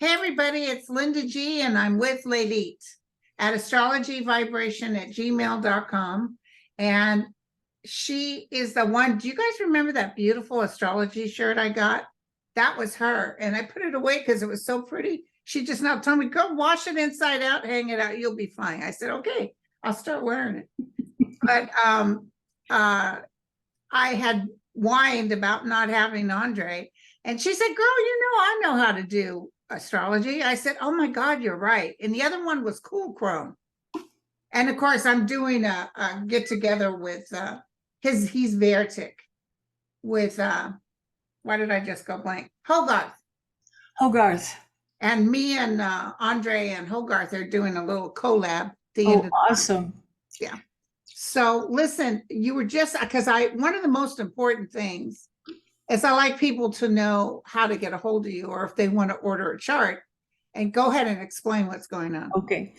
Hey everybody, it's Linda G and I'm with Lalit at AstrologyVibration@gmail.com. And she is the one. Do you guys remember that beautiful astrology shirt I got? That was her. And I put it away because it was so pretty. She just now told me, go wash it inside out, hang it out, you'll be fine. I said, okay, I'll start wearing it. But I had whined about not having Andre. And she said, girl, I know how to do astrology. I said, oh my God, you're right. And the other one was Cool Chrome. And of course, I'm doing a get together with he's Vertic with why did I just go blank? Hogarth. And me and Andre and Hogarth are doing a little collab. Awesome. Yeah. So listen, you were just because one of the most important things is I like people to know how to get a hold of you or if they want to order a chart. And go ahead and explain what's going on. Okay.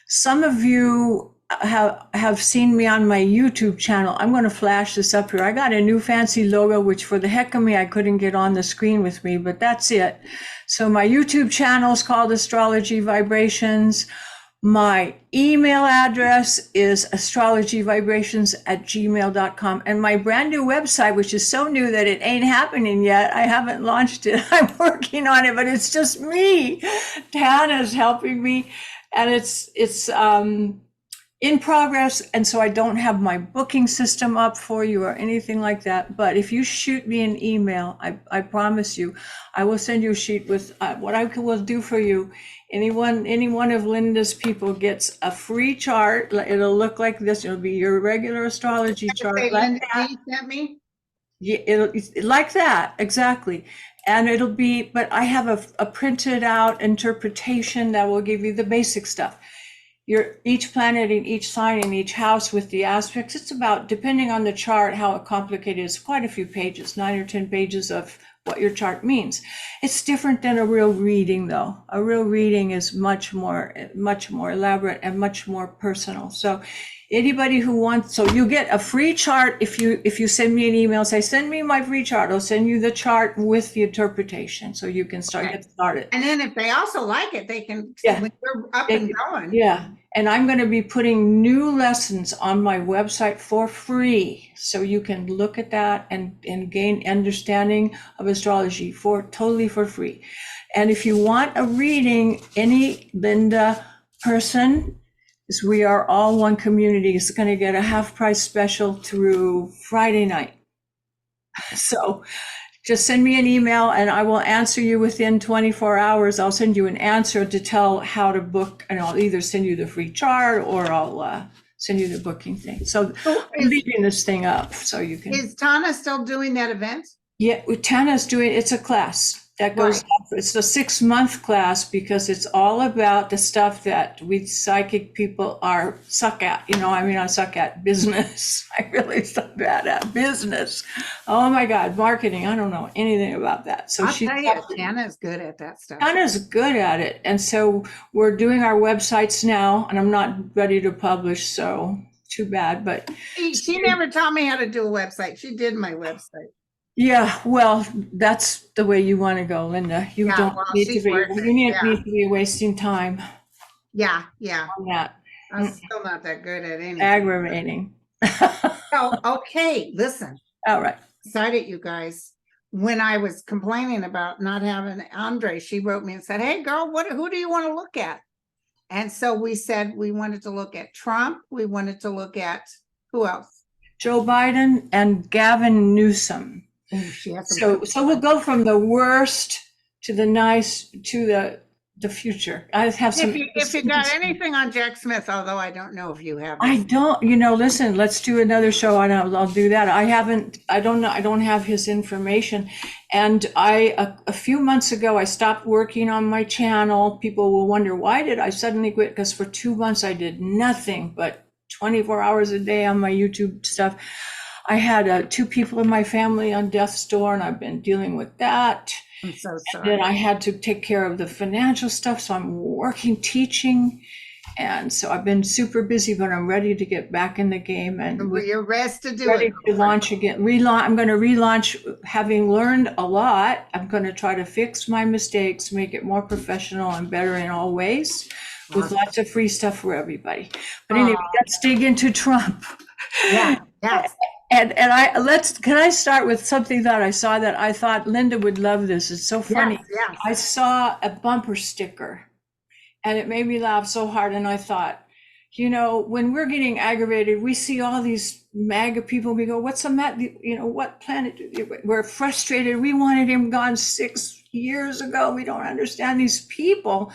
Some of you have seen me on my YouTube channel. I'm going to flash this up here. I got a new fancy logo, which for the heck of me, I couldn't get on the screen with me, but that's it. So my YouTube channel is called Astrology Vibrations. My email address is astrologyvibrations@gmail.com. And my brand new website, which is so new that it ain't happening yet. I haven't launched it. I'm working on it, but it's just me. Tana's helping me. And it's in progress. And so I don't have my booking system up for you or anything like that. But if you shoot me an email, I promise you, I will send you a sheet with what I will do for you. Any one of Linda's people gets a free chart. It'll look like this. It'll be your regular astrology chart. Linda G sent me? Yeah, it'll like that, exactly. And it'll be, but I have a printed out interpretation that will give you the basic stuff. Each planet in each sign in each house with the aspects. It's about, depending on the chart, how complicated it is, quite a few pages, 9 or 10 pages of what your chart means. It's different than a real reading, though. A real reading is much more elaborate and much more personal. So anybody who wants, so you get a free chart if you send me an email, say, send me my free chart. I'll send you the chart with the interpretation so you can get started. And then if they also like it, they can, when they're up and going. Yeah. And I'm going to be putting new lessons on my website for free. So you can look at that and gain understanding of astrology totally for free. And if you want a reading, any Linda person, because we are all one community, is going to get a half price special through Friday night. So just send me an email and I will answer you within 24 hours. I'll send you an answer to tell how to book, and I'll either send you the free chart or I'll send you the booking thing. So I'm leaving this thing up so you can. Is Tana still doing that event? Yeah, Tana's doing, it's a class that goes up. It's a 6-month class because it's all about the stuff that we psychic people suck at. I suck at business. I really suck bad at business. Oh my God, marketing. I don't know anything about that. So I'll tell you, Tana's good at that stuff. Tana's good at it. And so we're doing our websites now, and I'm not ready to publish, so too bad. But she never taught me how to do a website. She did my website. Yeah, well, that's the way you want to go, Linda. You don't need to be. You need to be wasting time. Yeah. On that. I'm still not that good at anything. Aggravating. Okay, listen. All right. Excited, you guys. When I was complaining about not having Andre, she wrote me and said, "Hey, girl, who do you want to look at?" And so we said we wanted to look at Trump. We wanted to look at who else? Joe Biden and Gavin Newsom. So we'll go from the worst to the nice to the future. I have some. If you got anything on Jack Smith, although I don't know if you have. I don't. Listen. Let's do another show, and I'll do that. I don't know. I don't have his information. And a few months ago, I stopped working on my channel. People will wonder, why did I suddenly quit? Because for 2 months I did nothing but 24 hours a day on my YouTube stuff. I had 2 people in my family on death's door, and I've been dealing with that. I'm so sorry. And then I had to take care of the financial stuff, so I'm working, teaching, And so I've been super busy, but I'm ready to get back in the game and You're rest to do ready it. to launch again. I'm going to relaunch, having learned a lot. I'm going to try to fix my mistakes, make it more professional and better in all ways, with Awesome. lots of free stuff for everybody. But anyway, let's dig into Trump. Yeah, yes. And can I start with something that I saw that I thought Linda would love this. It's so funny. Yes. I saw a bumper sticker and it made me laugh so hard. And I thought, when we're getting aggravated, we see all these MAGA people. We go, what's the matter? What planet? We're frustrated. We wanted him gone 6 years ago. We don't understand these people.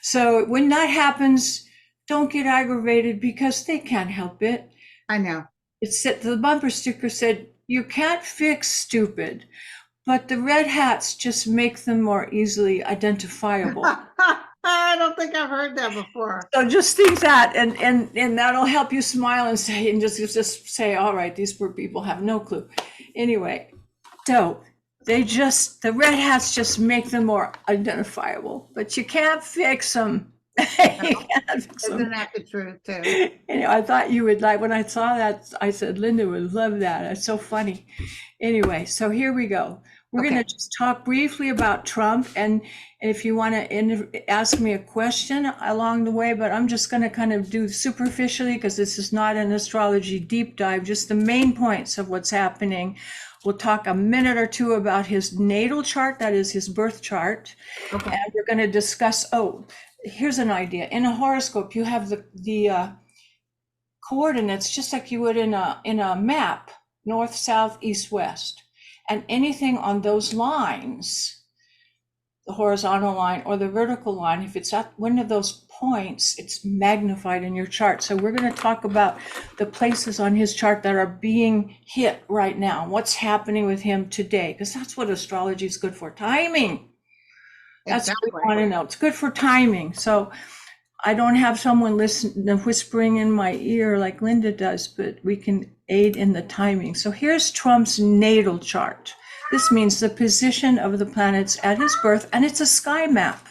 So when that happens, don't get aggravated because they can't help it. I know. It said, the bumper sticker said, you can't fix stupid, but the red hats just make them more easily identifiable. I don't think I've heard that before. So just think that, and that'll help you smile and say, and just say, all right, these poor people have no clue. Anyway, so the red hats just make them more identifiable, but you can't fix them. Isn't that the truth too? I thought you would like, when I saw that, I said, Linda would love that. It's so funny. Anyway, so here we go. We're going to just talk briefly about Trump, and if you want to ask me a question along the way, but I'm just going to kind of do superficially, because this is not an astrology deep dive, just the main points of what's happening. We'll talk a minute or two about his natal chart, that is his birth chart, and we're going to discuss, here's an idea. In a horoscope, you have the coordinates just like you would in a map, north, south, east, west. And anything on those lines, the horizontal line or the vertical line, if it's at one of those points, it's magnified in your chart. So we're going to talk about the places on his chart that are being hit right now, what's happening with him today, because that's what astrology is good for, timing. That's what we want to know. It's good for timing. So I don't have someone whispering in my ear like Linda does, but we can aid in the timing. So here's Trump's natal chart. This means the position of the planets at his birth, and it's a sky map.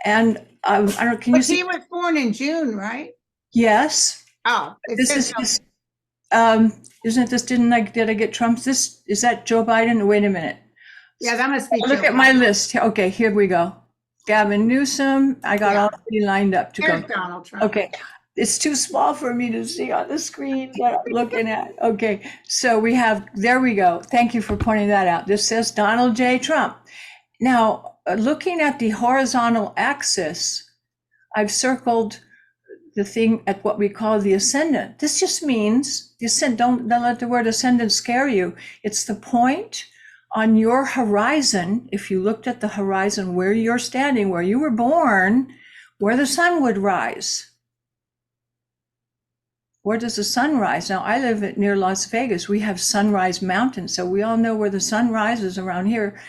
And I don't. Can you see? He was born in June, right? Yes. Oh, this is his. Isn't this? Did I get Trump's? Is that Joe Biden? Wait a minute. Yeah, that must be. Look at my list. Okay, here we go. Gavin Newsom. I got all three lined up to go. Donald Trump. Okay. It's too small for me to see on the screen that I'm looking at. Okay. So there we go. Thank you for pointing that out. This says Donald J. Trump. Now, looking at the horizontal axis, I've circled the thing at what we call the ascendant. This just means the ascendant. Don't let the word ascendant scare you. It's the point on your horizon. If you looked at the horizon where you're standing, where you were born, where the sun would rise. Where does the sun rise? Now, I live near Las Vegas. We have Sunrise Mountain, so we all know where the sun rises around here.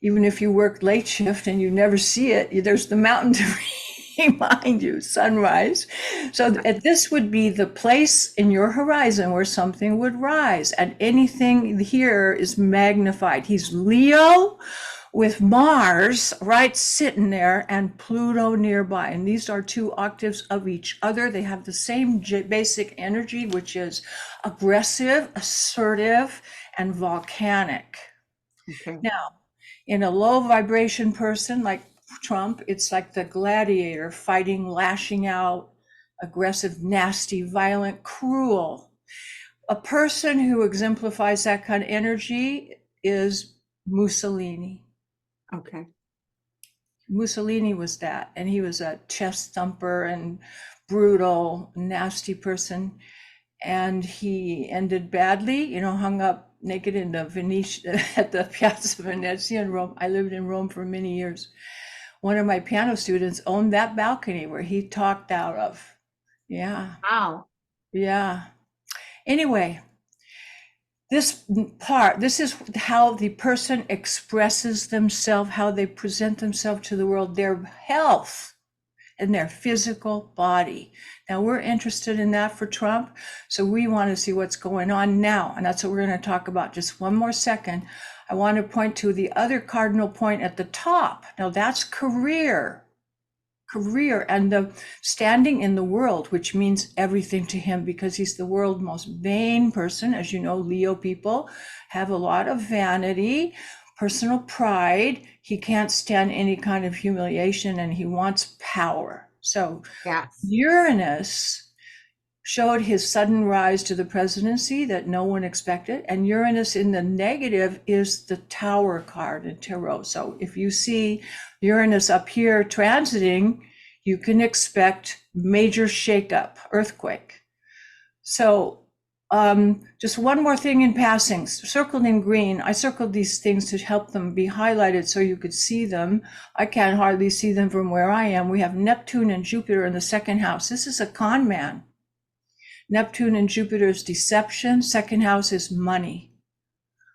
Even if you work late shift and you never see it, there's the mountain to remind you, sunrise. So this would be the place in your horizon where something would rise, and anything here is magnified. He's Leo with Mars right sitting there and Pluto nearby. And these are 2 octaves of each other. They have the same basic energy, which is aggressive, assertive, and volcanic. Okay. Now, in a low vibration person like Trump, it's like the gladiator fighting, lashing out, aggressive, nasty, violent, cruel. A person who exemplifies that kind of energy is Mussolini. Okay. Mussolini was that, and he was a chest thumper and brutal, nasty person. And he ended badly, hung up naked in the Venetian at the Piazza Venezia in Rome. I lived in Rome for many years. One of my piano students owned that balcony where he talked out of. Yeah. Wow. Yeah. Anyway, this is how the person expresses themselves, how they present themselves to the world, their health and their physical body. Now, we're interested in that for Trump, so we want to see what's going on now, and that's what we're going to talk about. Just one more second. I want to point to the other cardinal point at the top. Now, that's career. career and the standing in the world, which means everything to him because he's the world's most vain person. As you know, Leo people have a lot of vanity, personal pride. He can't stand any kind of humiliation and he wants power. So Yes. Uranus showed his sudden rise to the presidency that no one expected. And Uranus in the negative is the Tower card in tarot. So if you see Uranus up here transiting, you can expect major shakeup, earthquake. So just one more thing in passing, circled in green. I circled these things to help them be highlighted so you could see them. I can't hardly see them from where I am. We have Neptune and Jupiter in the second house. This is a con man. Neptune and Jupiter is deception. Second house is money.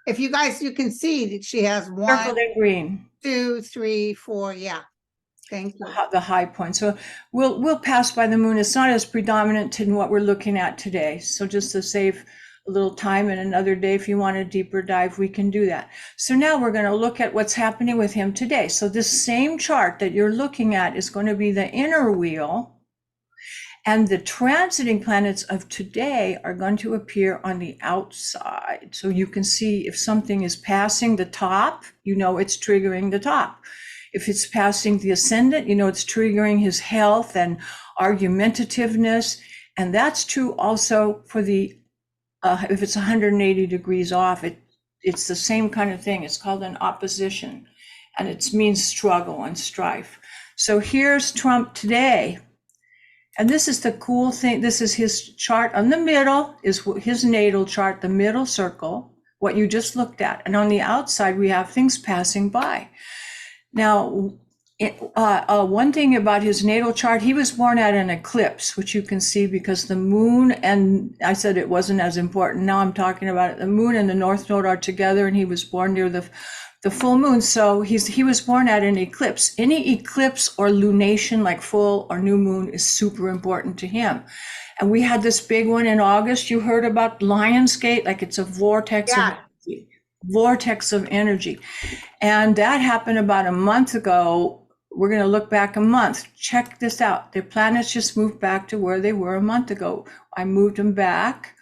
If you guys, you can see that she has Circled one, in green. 2, 3, 4. Yeah. Thank you. The high point. So we'll pass by the moon. It's not as predominant in what we're looking at today. So just to save a little time and another day, if you want a deeper dive, we can do that. So now we're going to look at what's happening with him today. So this same chart that you're looking at is going to be the inner wheel. And the transiting planets of today are going to appear on the outside. So you can see if something is passing the top, you know it's triggering the top. If it's passing the ascendant, you know it's triggering his health and argumentativeness. And that's true also for the, if it's 180 degrees off, it's the same kind of thing. It's called an opposition. And it means struggle and strife. So here's Trump today. And this is the cool thing. This is his chart. On the middle is his natal chart, the middle circle, what you just looked at. And on the outside, we have things passing by. Now, one thing about his natal chart, he was born at an eclipse, which you can see because the moon, and I said it wasn't as important. Now I'm talking about it. The moon and the North Node are together, and he was born near the full moon. So he was born at an eclipse. Any eclipse or lunation, like full or new moon, is super important to him. And we had this big one in August. You heard about Lionsgate, like it's a vortex of energy. Vortex of energy. And that happened about a month ago. We're going to look back a month. Check this out. The planets just moved back to where they were a month ago. I moved them back.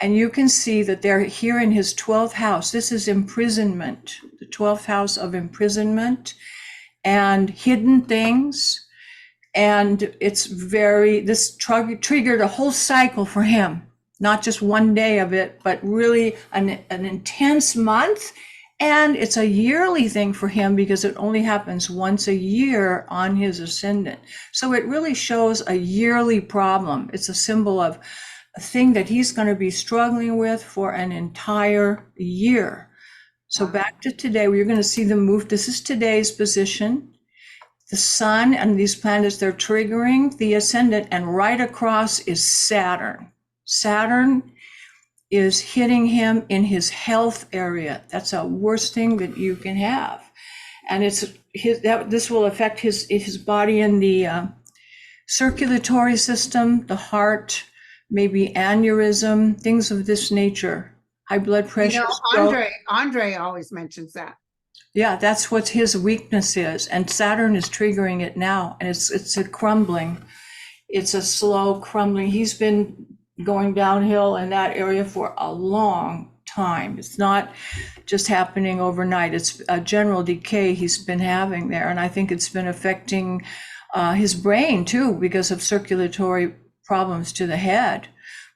And you can see that they're here in his 12th house. This is imprisonment, the 12th house of imprisonment and hidden things. And it's this triggered a whole cycle for him, not just one day of it, but really an intense month. And it's a yearly thing for him because it only happens once a year on his ascendant. So it really shows a yearly problem. It's a symbol of a thing that he's going to be struggling with for an entire year. So back to today, we're going to see them move. This is today's position. The sun and these planets, they're triggering the ascendant, and right across is Saturn. Saturn is hitting him in his health area. That's a worst thing that you can have. And this will affect his body and the circulatory system, the heart, maybe aneurysm, things of this nature, high blood pressure. Andre always mentions that. Yeah, that's what his weakness is. And Saturn is triggering it now. And it's a crumbling. It's a slow crumbling. He's been going downhill in that area for a long time. It's not just happening overnight. It's a general decay he's been having there. And I think it's been affecting his brain too, because of circulatory problems to the head.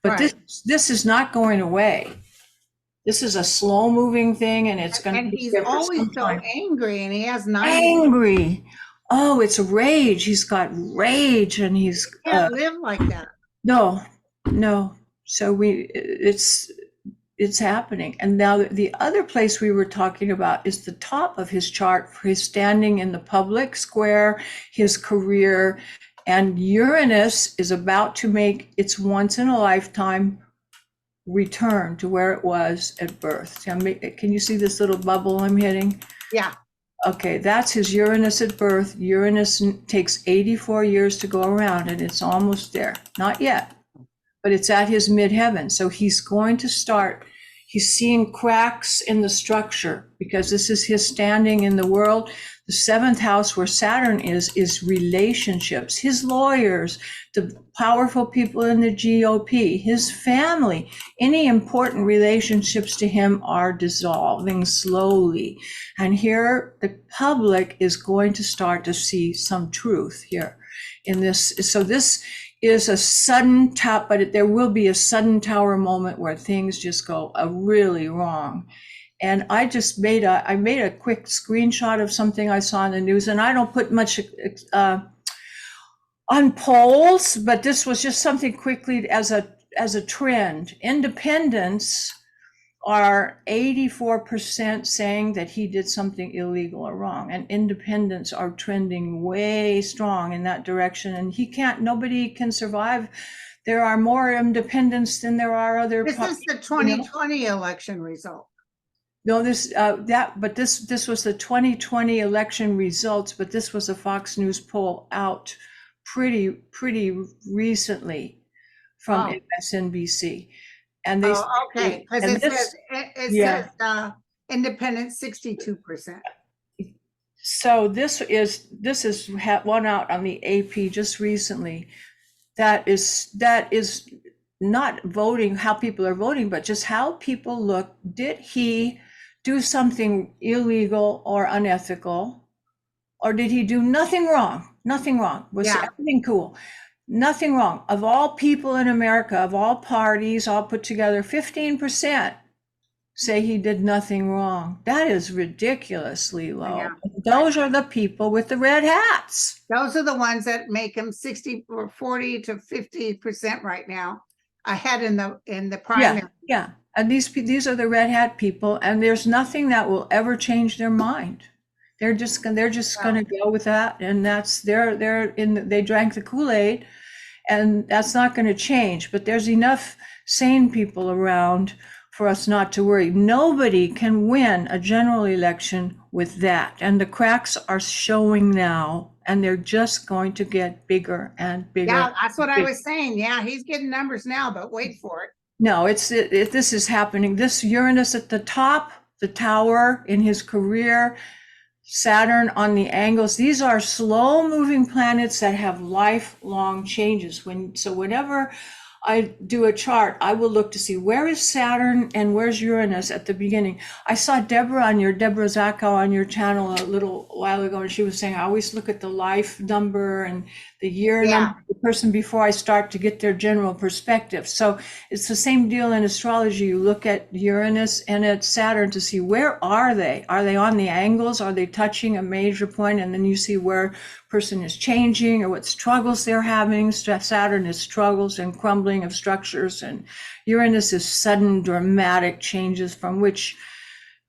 But this is not going away. This is a slow moving thing, and it's going to be. And he's always so angry, and he has 9. Angry. Oh, it's rage. He's got rage, and he's can't live like that. No. So it's happening. And now the other place we were talking about is the top of his chart for his standing in the public square, his career. And Uranus is about to make its once in a lifetime return to where it was at birth. Can you see this little bubble I'm hitting? Yeah. Okay, that's his Uranus at birth. Uranus takes 84 years to go around, and it's almost there. Not yet, but it's at his midheaven. So he's going to start He's seeing cracks in the structure because this is his standing in the world. The seventh house where Saturn is relationships, his lawyers, the powerful people in the GOP, his family. Any important relationships to him are dissolving slowly. And here the public is going to start to see some truth here in this. So this is a sudden top, but there will be a sudden tower moment where things just go really wrong. And I just made a quick screenshot of something I saw in the news, and I don't put much on polls, but this was just something quickly as a trend. Independents are 84% saying that he did something illegal or wrong, and independents are trending way strong in that direction. And nobody can survive. There are more independents than there are other. This is the 2020 election result. No, this was the 2020 election results, but this was a Fox News poll out pretty recently from MSNBC. And they okay, because it says independent 62%. So this is one out on the AP just recently. That is not voting, how people are voting, but just how people look. Did he do something illegal or unethical, or did he do nothing wrong? Nothing wrong. Was everything cool? Nothing wrong. Of all people in America, of all parties, all put together, 15% say he did nothing wrong. That is ridiculously low. Yeah. Those are the people with the red hats. Those are the ones that make him 60 or 40 to 50% right now, ahead in the primary. Yeah. And these are the red hat people, and there's nothing that will ever change their mind. They're just going to go with that, and that's they drank the Kool-Aid, and that's not going to change. But there's enough sane people around for us not to worry. Nobody can win a general election with that, and the cracks are showing now, and they're just going to get bigger and bigger. Yeah, that's what I was saying. Yeah, he's getting numbers now, but wait for it. No, this is happening. This Uranus at the top, the tower in his career, Saturn on the angles. These are slow moving planets that have lifelong changes. Whenever I do a chart, I will look to see where is Saturn and where's Uranus at the beginning. I saw Deborah Zacko on your channel a little while ago, and she was saying, I always look at the life number and the year number of the person before I start to get their general perspective. So it's the same deal in astrology. You look at Uranus and at Saturn to see where are they? Are they on the angles? Are they touching a major point? And then you see where person is changing or what struggles they're having. Saturn is struggles and crumbling of structures, and Uranus is sudden dramatic changes, from which,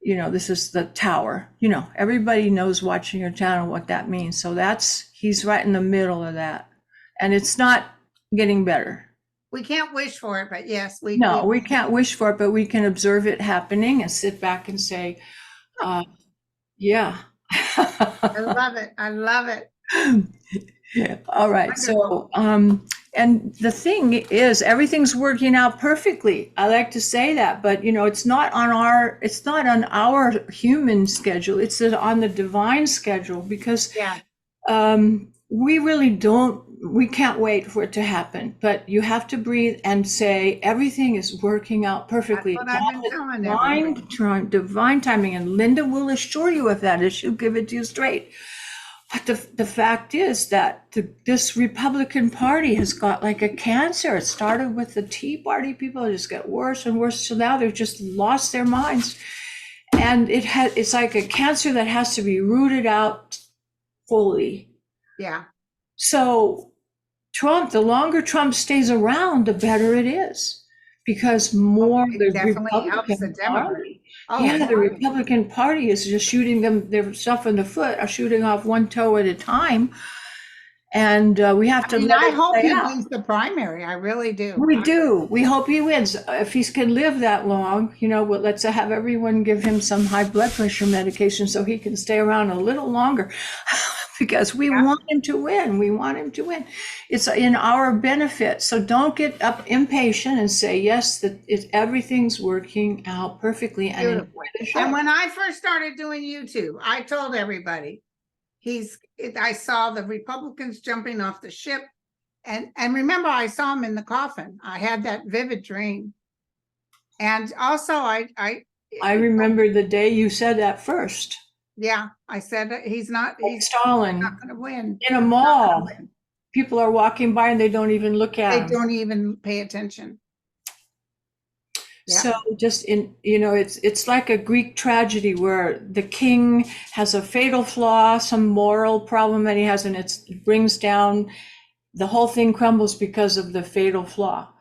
this is the tower. Everybody knows watching your channel what that means. So he's right in the middle of that, and it's not getting better. We can't wish for it, but yes, we can't wish for it, but we can observe it happening and sit back and say, yeah. I love it. All right. Wonderful. So, and the thing is, everything's working out perfectly. I like to say that, but it's not on our human schedule. It's on the divine schedule, because we can't wait for it to happen, but you have to breathe and say everything is working out perfectly. That's what I've been telling divine timing, and Linda will assure you of that, as she'll give it to you straight. But the fact is that this Republican Party has got like a cancer. It started with the Tea Party people. It just got worse and worse. So now they've just lost their minds. And it's like a cancer that has to be rooted out fully. Yeah. So the longer Trump stays around, the better it is. Because the Republican Party. The Republican Party is just shooting their stuff in the foot, or shooting off one toe at a time. And we have to I hope he wins the primary. I really do. We do. We hope he wins. If he can live that long, let's have everyone give him some high blood pressure medication so he can stay around a little longer. because we Yeah. want him to win. We want him to win. It's in our benefit. So don't get up impatient and say, yes, that everything's working out perfectly, and enjoy Beautiful. the show. And when I first started doing YouTube, I told everybody, I saw the Republicans jumping off the ship. And remember, I saw him in the coffin. I had that vivid dream. And also I remember the day you said that first. Yeah, I said that he's not Stalin not gonna win. in a mall. People are walking by and they don't even look at They him. don't even pay attention. Yeah. So just it's like a Greek tragedy where the king has a fatal flaw, some moral problem that he has, and it brings down, the whole thing crumbles because of the fatal flaw.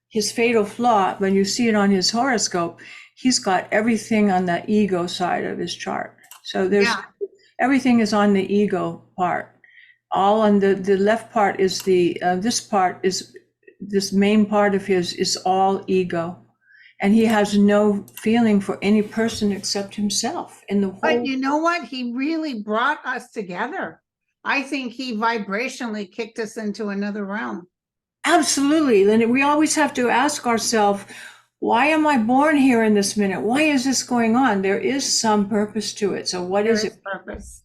His fatal flaw, when you see it on his horoscope, he's got everything on the ego side of his chart. So everything is on the ego part. All on the left part is this main part of his is all ego. And he has no feeling for any person except himself in the whole. But you know what? He really brought us together. I think he vibrationally kicked us into another realm. Absolutely. Then we always have to ask ourselves, why am I born here in this minute? Why is this going on? There is some purpose to it. So what is it? Purpose.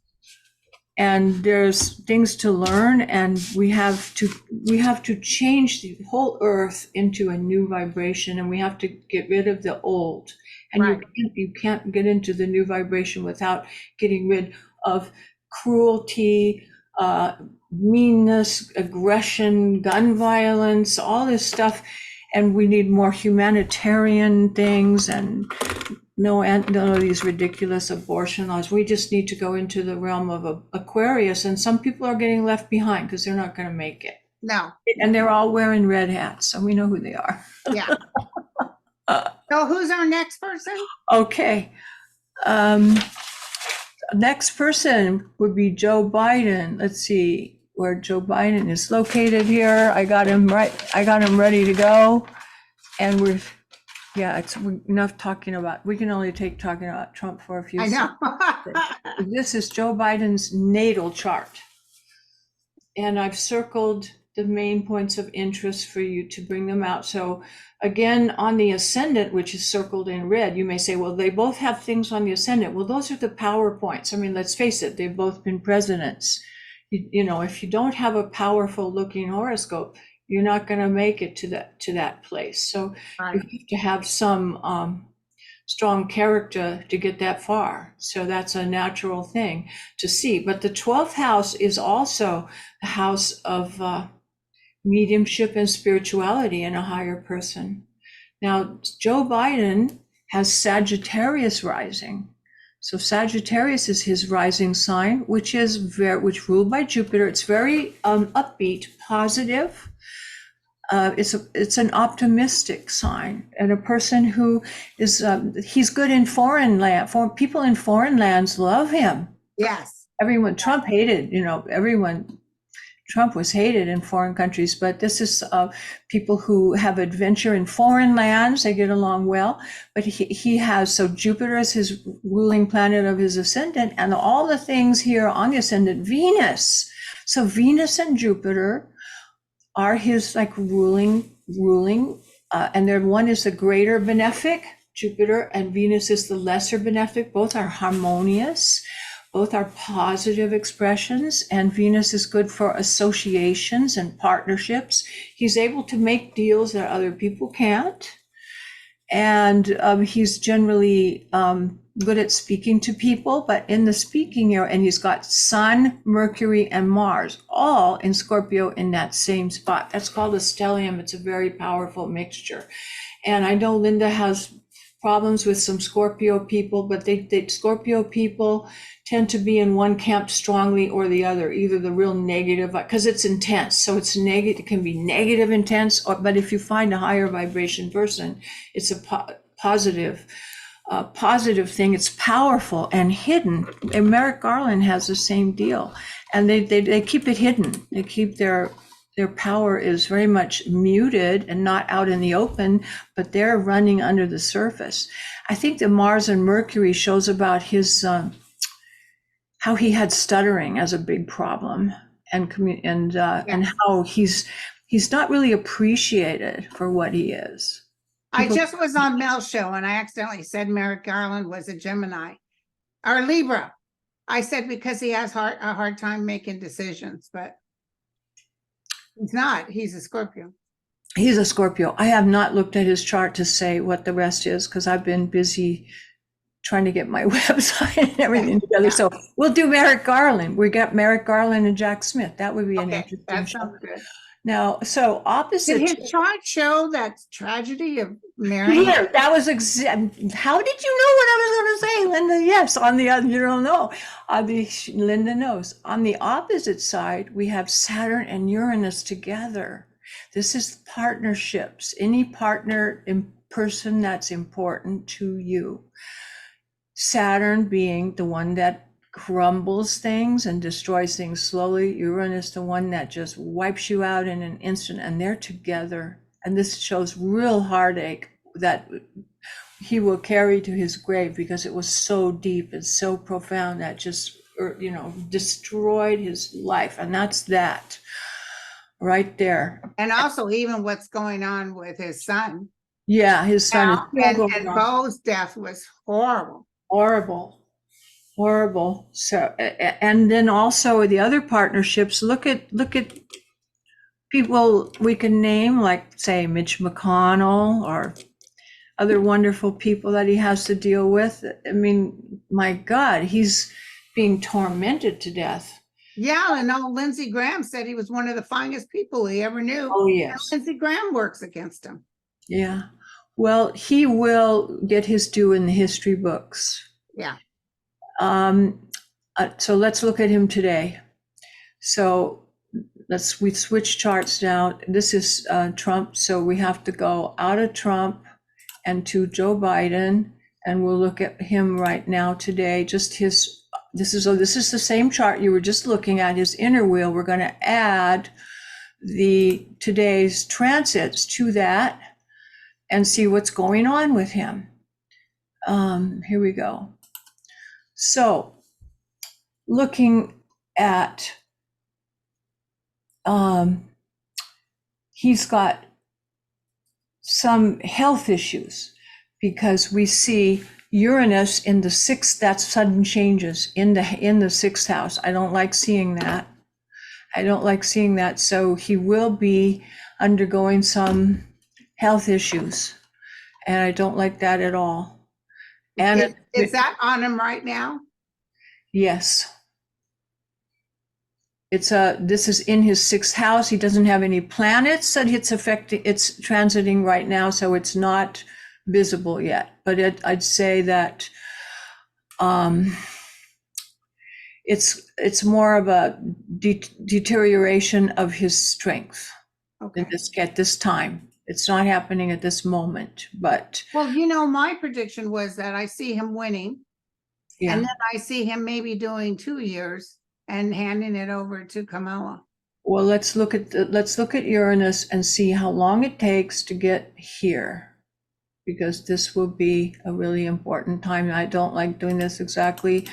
And there's things to learn, and we have to change the whole earth into a new vibration, and we have to get rid of the old. And Right. you can't get into the new vibration without getting rid of cruelty, meanness, aggression, gun violence, all this stuff. And we need more humanitarian things, and no of these ridiculous abortion laws. We just need to go into the realm of Aquarius, and some people are getting left behind because they're not going to make it. No. And they're all wearing red hats, so we know who they are. Yeah. So who's our next person? Okay. Next person would be Joe Biden. Let's see where Joe Biden is located here. I got him ready to go. And it's enough talking about, we can only take talking about Trump for a few seconds. I know. This is Joe Biden's natal chart. And I've circled the main points of interest for you to bring them out. So again, on the ascendant, which is circled in red, you may say, well, they both have things on the ascendant. Well, those are the power points. I mean, let's face it, they've both been presidents. You know, if you don't have a powerful looking horoscope, you're not going to make it to that place. So Right. you have to have some strong character to get that far. So that's a natural thing to see. But the 12th house is also the house of mediumship and spirituality in a higher person. Now, Joe Biden has Sagittarius rising. So Sagittarius is his rising sign, which ruled by Jupiter. It's very upbeat, positive. It's an optimistic sign, and a person who is he's good in foreign land. People in foreign lands love him. Yes. Trump was hated in foreign countries, but this is people who have adventure in foreign lands. They get along well, but he has, so Jupiter is his ruling planet of his ascendant, and all the things here on the ascendant, Venus. So Venus and Jupiter are his like ruling, and one is the greater benefic, Jupiter, and Venus is the lesser benefic. Both are harmonious. Both are positive expressions, and Venus is good for associations and partnerships. He's able to make deals that other people can't. And he's generally good at speaking to people, but in the speaking area, and he's got Sun, Mercury, and Mars, all in Scorpio in that same spot. That's called a stellium. It's a very powerful mixture. And I know Linda has problems with some Scorpio people, but Scorpio people tend to be in one camp strongly or the other, either the real negative, because it's intense. So it's negative, it can be negative intense, but if you find a higher vibration person, it's a positive thing. It's powerful and hidden. And Merrick Garland has the same deal. And they keep it hidden. They keep their power is very much muted and not out in the open, but they're running under the surface. I think the Mars and Mercury shows about his how he had stuttering as a big problem, and how he's not really appreciated for what he is. I just was on Mel's show and I accidentally said Merrick Garland was a Gemini or Libra. I said because he has a hard time making decisions, but he's not. He's a Scorpio. He's a Scorpio. I have not looked at his chart to say what the rest is because I've been busy trying to get my website and everything together. Yeah. So we'll do Merrick Garland. We got Merrick Garland and Jack Smith. That would be an interesting that sounds good. Now, so opposite. Did his chart show that tragedy of marrying? Yeah, that was how did you know what I was going to say, Linda? Yes, on the other, you don't know. Linda knows. On the opposite side, we have Saturn and Uranus together. This is partnerships. Any partner in person that's important to you. Saturn being the one that crumbles things and destroys things slowly. Uranus, the one that just wipes you out in an instant, and they're together. And this shows real heartache that he will carry to his grave because it was so deep and so profound that just, destroyed his life. And that's that right there. And also even what's going on with his son. Yeah, his son. And Beau's death was horrible. Horrible. So, and then also the other partnerships, look at people we can name, like say Mitch McConnell or other wonderful people that he has to deal with. I mean, my God, he's being tormented to death. Yeah, and Lindsey Graham said he was one of the finest people he ever knew. Oh, yes. And Lindsey Graham works against him. Yeah. Well, he will get his due in the history books. Yeah. So let's look at him today. So we switch charts now. This is Trump. So we have to go out of Trump and to Joe Biden, and we'll look at him right now today. Just his, this is the same chart you were just looking at, his inner wheel. We're going to add today's transits to that and see what's going on with him. Here we go. So looking at, he's got some health issues because we see Uranus in the sixth, that's sudden changes in the sixth house. I don't like seeing that. So he will be undergoing some health issues, and I don't like that at all. And is that on him right now? Yes. This is in his sixth house. He doesn't have any planets that it's transiting right now, so it's not visible yet. But I'd say that it's more of a deterioration of his strength. Okay. At this time. It's not happening at this moment, but. Well, my prediction was that I see him winning. Yeah. And then I see him maybe doing 2 years and handing it over to Kamala. Well, let's look at Uranus and see how long it takes to get here, because this will be a really important time. I don't like doing this exactly,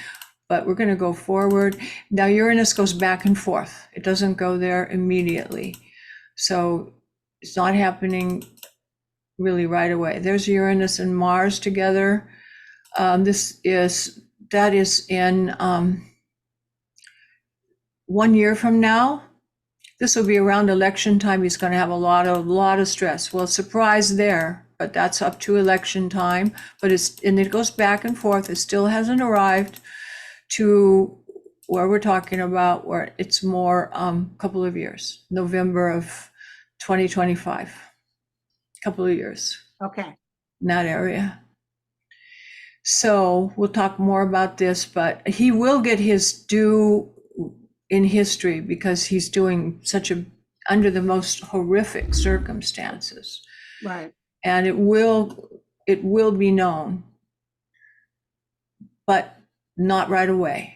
but we're going to go forward. Now Uranus goes back and forth. It doesn't go there immediately. So it's not happening really right away. There's Uranus and Mars together. That is in 1 year from now. This will be around election time. He's going to have a lot of stress. Well, surprise there, but that's up to election time. But it goes back and forth. It still hasn't arrived to where we're talking about, where it's more couple of years, November of 2025, couple of years. Okay. In that area. So we'll talk more about this, but he will get his due in history because he's doing under the most horrific circumstances. Right. And it will be known, but not right away.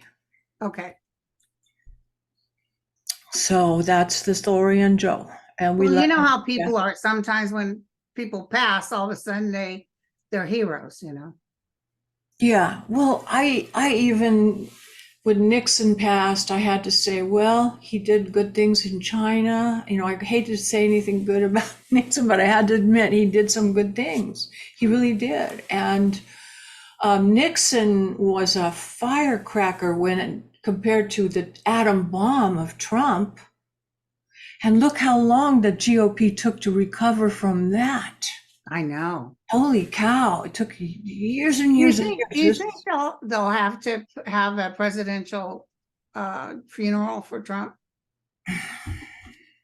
Okay. So that's the story on Joe. And you know how people are sometimes when people pass, all of a sudden they're heroes, Yeah. Well, I even when Nixon passed, I had to say, well, he did good things in China. You know, I hate to say anything good about Nixon, but I had to admit he did some good things. He really did. And Nixon was a firecracker when compared to the atom bomb of Trump. And look how long the GOP took to recover from that. I know. Holy cow, it took years and Do you years and think, years. they'll have to have a presidential funeral for Trump?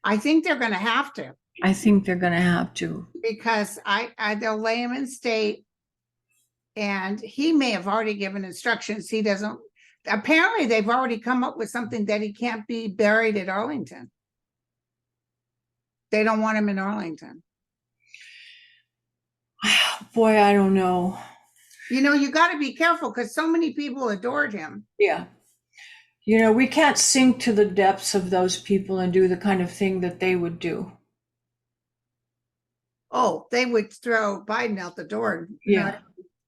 I think they're going to have to, I think they're going to have to. because they'll lay him in state, and he may have already given instructions. He doesn't. Apparently, they've already come up with something that he can't be buried at Arlington. They don't want him in Arlington. Boy, I don't know. You know, you got to be careful, because so many people adored him. Yeah. You know, we can't sink to the depths of those people and do the kind of thing that they would do. Oh, they would throw Biden out the door. Yeah.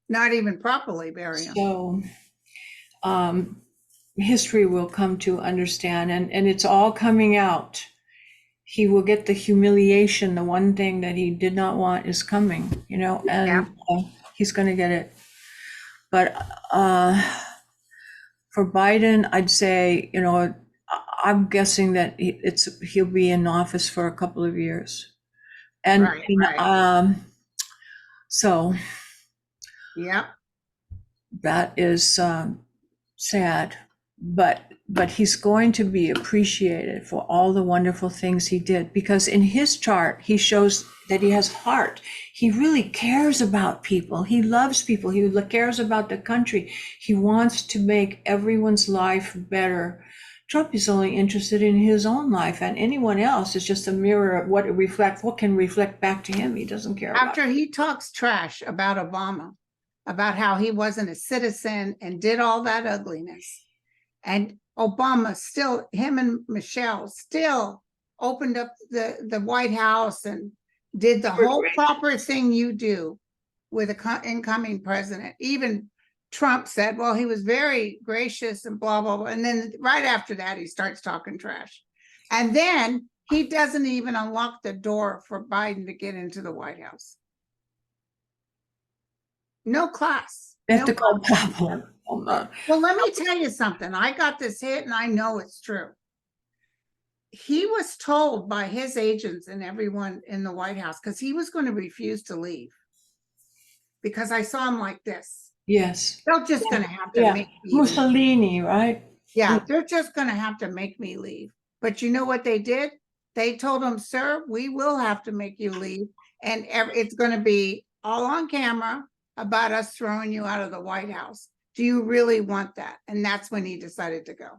Not even properly bury him. So history will come to understand, and it's all coming out. He will get the humiliation. The one thing that he did not want is coming, you know, and he's going to get it. But for Biden, I'd say, you know, I'm guessing that he'll be in office for a couple of years. And Right. so Yeah. that is sad, but he's going to be appreciated for all the wonderful things he did, because in his chart he shows that he has heart. He really cares about people. He loves people. He cares about the country. He wants to make everyone's life better. Trump is only interested in his own life, and anyone else is just a mirror of what can reflect back to him. He doesn't care about. After he talks trash about Obama, about how he wasn't a citizen and did all that ugliness, and Obama still, him and Michelle still opened up the White House and did the whole proper thing you do with an incoming president. Even Trump said, well, he was very gracious and blah, blah, blah. And then right after that, he starts talking trash. And then he doesn't even unlock the door for Biden to get into the White House. No class. Ethical problem. Well, let me tell you something. I got this hit and I know it's true. He was told by his agents and everyone in the White House, because he was going to refuse to leave, because I saw him like this. Yes. They're just going to have to make me Mussolini, right? Yeah, they're just going to have to make me leave. But you know what they did? They told him, sir, we will have to make you leave. And it's going to be all on camera about us throwing you out of the White House. Do you really want that? And that's when he decided to go.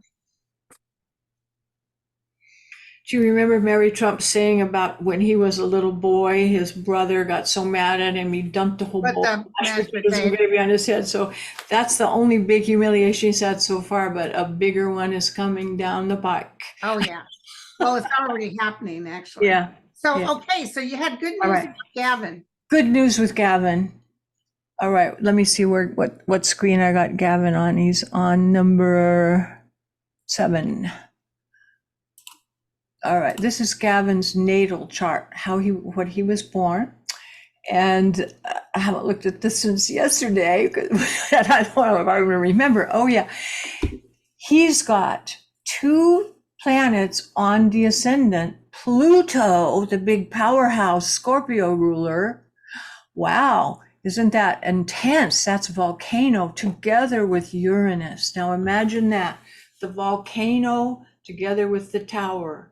Do you remember Mary Trump saying about when he was a little boy, his brother got so mad at him, he dumped a whole bowl of mashed potatoes and gravy on his head. So that's the only big humiliation he's had so far, but a bigger one is coming down the pike. Oh, yeah. Well, it's already happening, actually. Yeah. So, okay, so you had good news about Gavin. Good news with Gavin. All right, let me see what screen I got Gavin on. He's on number 7. All right, this is Gavin's natal chart, what he was born. And I haven't looked at this since yesterday, and I don't know if I remember. Oh yeah, he's got 2 planets on the ascendant. Pluto, the big powerhouse Scorpio ruler. Wow, isn't that intense? That's volcano together with Uranus. Now imagine that, the volcano together with the tower.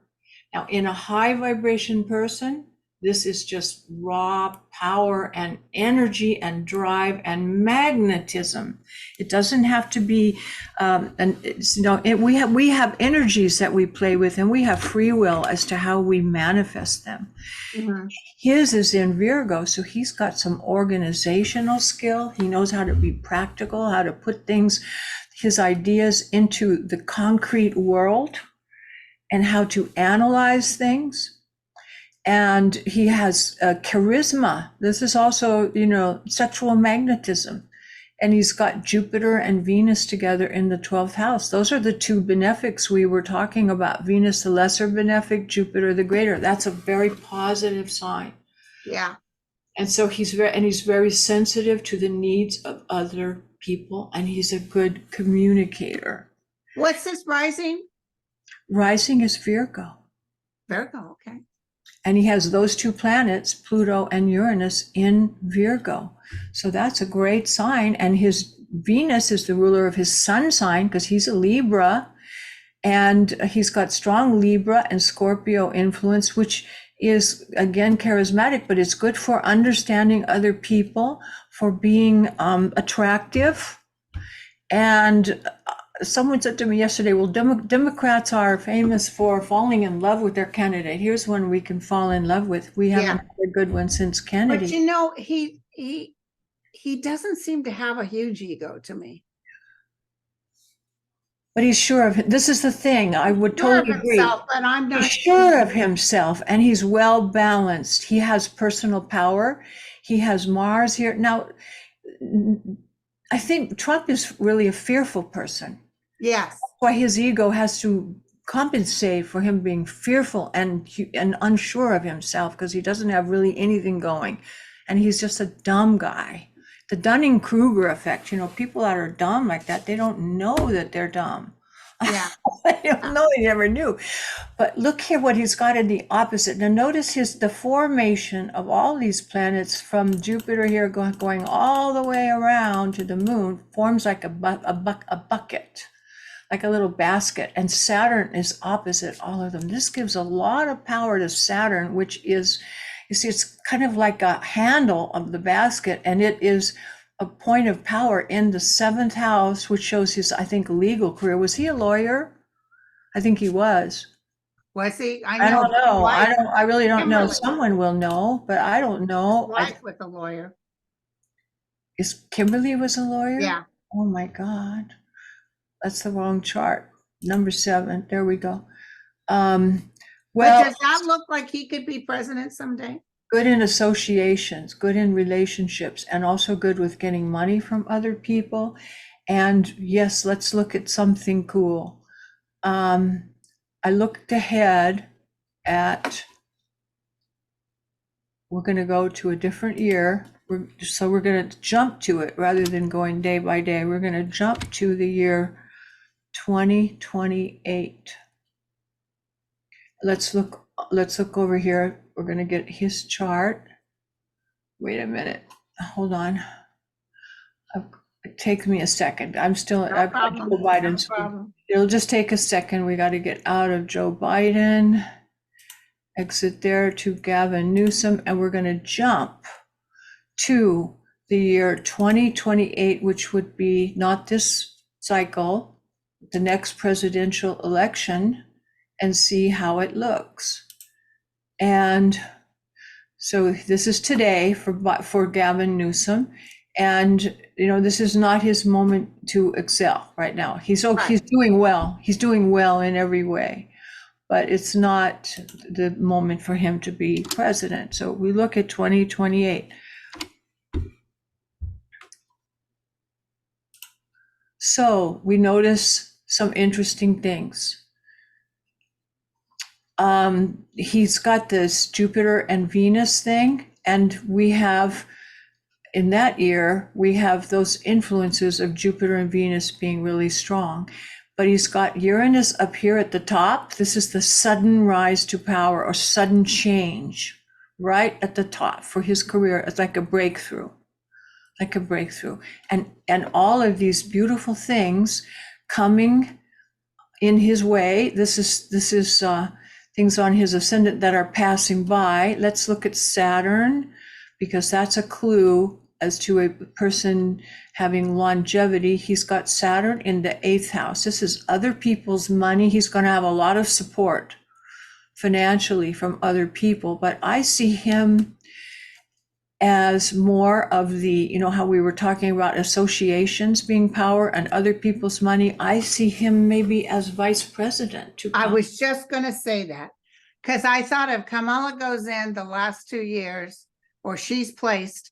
Now, in a high vibration person, this is just raw power and energy and drive and magnetism. It doesn't have to be, we have energies that we play with, and we have free will as to how we manifest them. Mm-hmm. His is in Virgo, so he's got some organizational skill. He knows how to be practical, how to put things, his ideas into the concrete world, and how to analyze things. And he has charisma. This is also, sexual magnetism. And he's got Jupiter and Venus together in the 12th house. Those are the two benefics we were talking about. Venus, the lesser benefic, Jupiter, the greater. That's a very positive sign. Yeah. And so he's very sensitive to the needs of other people, and he's a good communicator. What's his rising? Rising is Virgo. Virgo, okay. And he has those two planets, Pluto and Uranus, in Virgo. So that's a great sign. And his Venus is the ruler of his sun sign because he's a Libra. And he's got strong Libra and Scorpio influence, which is, again, charismatic, but it's good for understanding other people, for being attractive. And someone said to me yesterday, well, Democrats are famous for falling in love with their candidate. Here's one we can fall in love with. We haven't had a good one since Kennedy. But you know, he doesn't seem to have a huge ego to me. But he's sure of it. This is the thing. I would totally agree. But I'm not he's sure of himself, and he's well balanced. He has personal power. He has Mars here. Now, I think Trump is really a fearful person. Yes. That's why his ego has to compensate for him being fearful and unsure of himself, because he doesn't have really anything going. And he's just a dumb guy. The Dunning-Kruger effect, you know, people that are dumb like that, they don't know that they're dumb. Yeah. They don't know, they never knew. But look here what he's got in the opposite. Now notice the formation of all these planets from Jupiter here going all the way around to the moon forms like a bucket, like a little basket. And Saturn is opposite all of them. This gives a lot of power to Saturn, which is, you see, it's kind of like a handle of the basket, and it is a point of power in the 7th house, which shows his, I think, legal career. Was he a lawyer? I think he was. Was he? I don't know. I really don't know. Someone will know, but I don't know. Wife with a lawyer. Is Kimberly was a lawyer? Yeah. Oh my God. That's the wrong chart. Number 7. There we go. Well, does that look like he could be president someday? Good in associations, good in relationships, and also good with getting money from other people. And yes, let's look at something cool. I looked ahead at, we're going to go to a different year. So we're going to jump to it rather than going day by day. We're going to jump to the year 2028. Let's look over here. We're going to get his chart. Wait a minute. Hold on. It takes me a second. I've got Joe Biden. So it'll just take a second. We got to get out of Joe Biden, exit there to Gavin Newsom, and we're going to jump to the year 2028, which would be not this cycle, the next presidential election, and see how it looks. And so this is today for Gavin Newsom. And, you know, this is not his moment to excel right now. He's doing well. He's doing well in every way, but it's not the moment for him to be president. So we look at 2028. So we notice some interesting things. He's got this Jupiter and Venus thing, and we have, in that year, we have those influences of Jupiter and Venus being really strong. But he's got Uranus up here at the top. This is the sudden rise to power or sudden change right at the top for his career. It's like a breakthrough, And all of these beautiful things coming in his way. This is things on his ascendant that are passing by. Let's look at Saturn, because that's a clue as to a person having longevity. He's got Saturn in the 8th house. This is other people's money. He's going to have a lot of support financially from other people, but I see him as more of the, you know, how we were talking about associations being power and other people's money. I see him maybe as vice president. I was just going to say that, because I thought if Kamala goes in the last 2 years, or she's placed,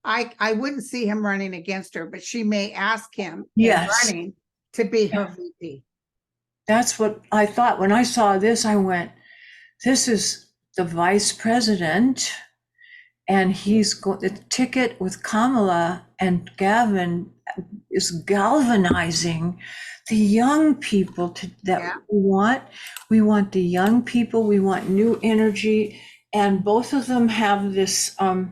I wouldn't see him running against her, but she may ask him Yes. in running to be her VP. That's what I thought. When I saw this, I went, this is the vice president, and he's got the ticket with Kamala and Gavin is galvanizing the young people that we want. We want the young people. We want new energy. And both of them have this, we're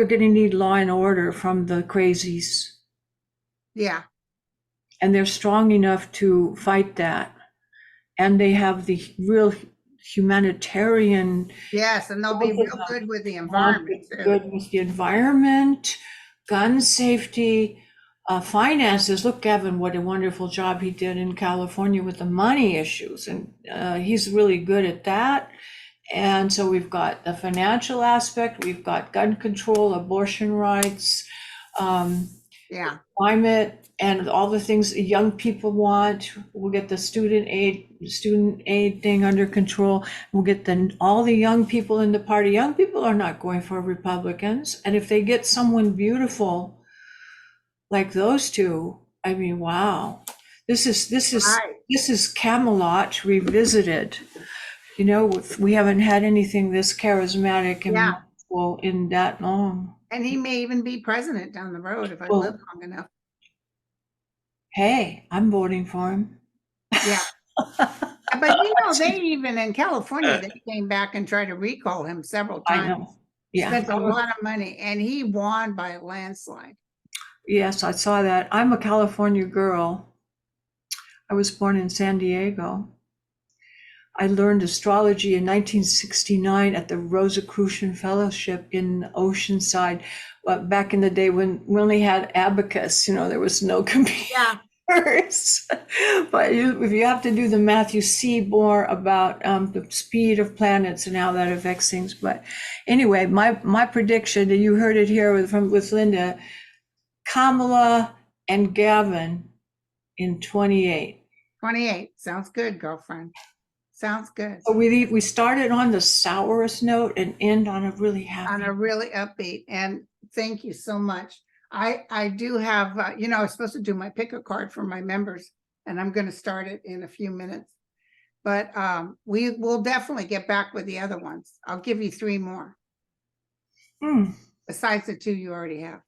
going to need law and order from the crazies. Yeah. And they're strong enough to fight that. And they have the real humanitarian. Yes, and they'll be real good with the environment too. Good with the environment, gun safety, finances. Look, Gavin, what a wonderful job he did in California with the money issues. And he's really good at that. And so we've got the financial aspect, we've got gun control, abortion rights, climate, and all the things that young people want. We'll get the student aid thing under control. We'll get all the young people in the party. Young people are not going for Republicans. And if they get someone beautiful like those two, I mean, wow. This is Camelot revisited. You know, we haven't had anything this charismatic and wonderful in that long. And he may even be president down the road if I live long enough. Hey, I'm voting for him. Yeah. But you know, they even in California, they came back and tried to recall him several times. I know. Yeah. Spent a lot of money, and he won by a landslide. Yes, I saw that. I'm a California girl. I was born in San Diego. I learned astrology in 1969 at the Rosicrucian Fellowship in Oceanside. Back in the day when we only had abacus, you know, there was no computers. Yeah. But if you have to do the math, you see more about the speed of planets and how that affects things. But anyway, my prediction, and you heard it here with Linda, Kamala and Gavin in 28. 28 sounds good, girlfriend. Sounds good. So we started on the sourest note and end on a really happy. On a really upbeat. And thank you so much. I do have, you know, I was supposed to do my pick a card for my members, and I'm going to start it in a few minutes. But we will definitely get back with the other ones. I'll give you 3 more. Besides the 2 you already have.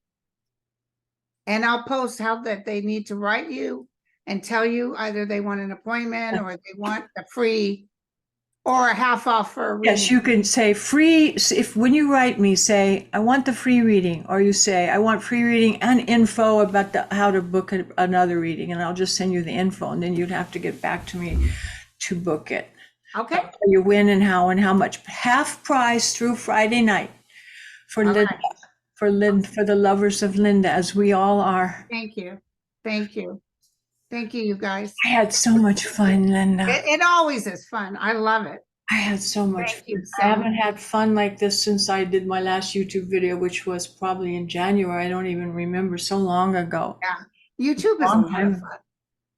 And I'll post how that they need to write you and tell you either they want an appointment or they want a free or a half off for a reading. Yes, you can say free. If when you write me, say, I want the free reading, or you say, I want free reading and info about how to book another reading, and I'll just send you the info, and then you'd have to get back to me to book it. Okay. You win and how much. Half price through Friday night for Linda, for the lovers of Linda, as we all are. Thank you. Thank you. Thank you, you guys. I had so much fun, Linda. It always is fun. I love it. I had so much fun. I haven't had fun like this since I did my last YouTube video, which was probably in January. I don't even remember, so long ago. Yeah. YouTube is a lot of fun.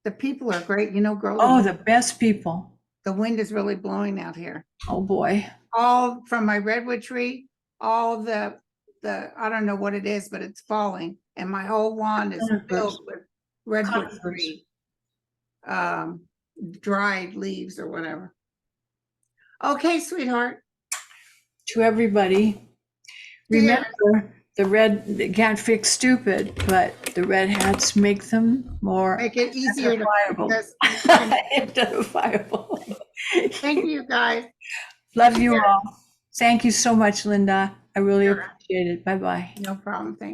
The people are great. You know, girls. Oh, the best people. The wind is really blowing out here. Oh boy. All from my redwood tree, all the I don't know what it is, but it's falling. And my whole lawn is filled with redwood tree, dried leaves or whatever. Okay, sweetheart. To everybody, remember the red can't fix stupid, but the red hats make them more. Make it easier to identifiable. Thank you, guys. Love you all. Thank you so much, Linda. I really appreciate it. Bye-bye. No problem. Thank you.